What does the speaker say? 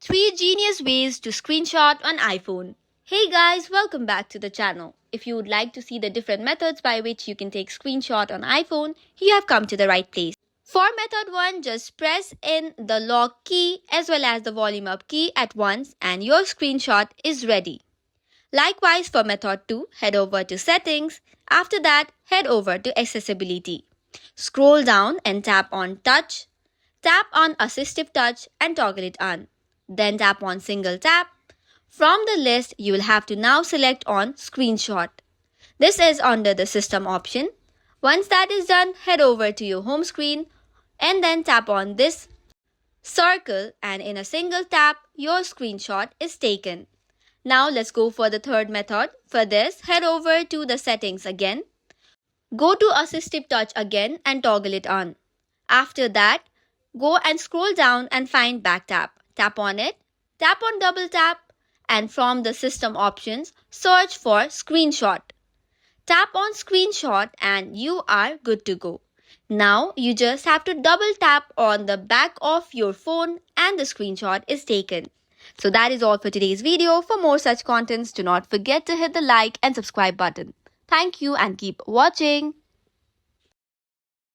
3 genius ways to screenshot on iPhone. Hey guys, welcome back to the channel. If you would like to see the different methods by which you can take screenshot on iPhone, you have come to the right place. For method 1, just press in the lock key as well as the volume up key at once and your screenshot is ready. Likewise for method 2, head over to settings. After that, head over to accessibility. Scroll down and tap on touch. Tap on assistive touch and toggle it on. Then tap on single tap. From the list, you will have to now select on screenshot. This is under the system option. Once that is done, head over to your home screen and then tap on this circle and in a single tap, your screenshot is taken. Now let's go for the third method. For this, head over to the settings again. Go to assistive touch again and toggle it on. After that, go and scroll down and find back tap. Tap on it, tap on double tap, and from the system options, search for screenshot. Tap on screenshot and you are good to go. Now you just have to double tap on the back of your phone and the screenshot is taken. So that is all for today's video. For more such contents, do not forget to hit the like and subscribe button. Thank you and keep watching.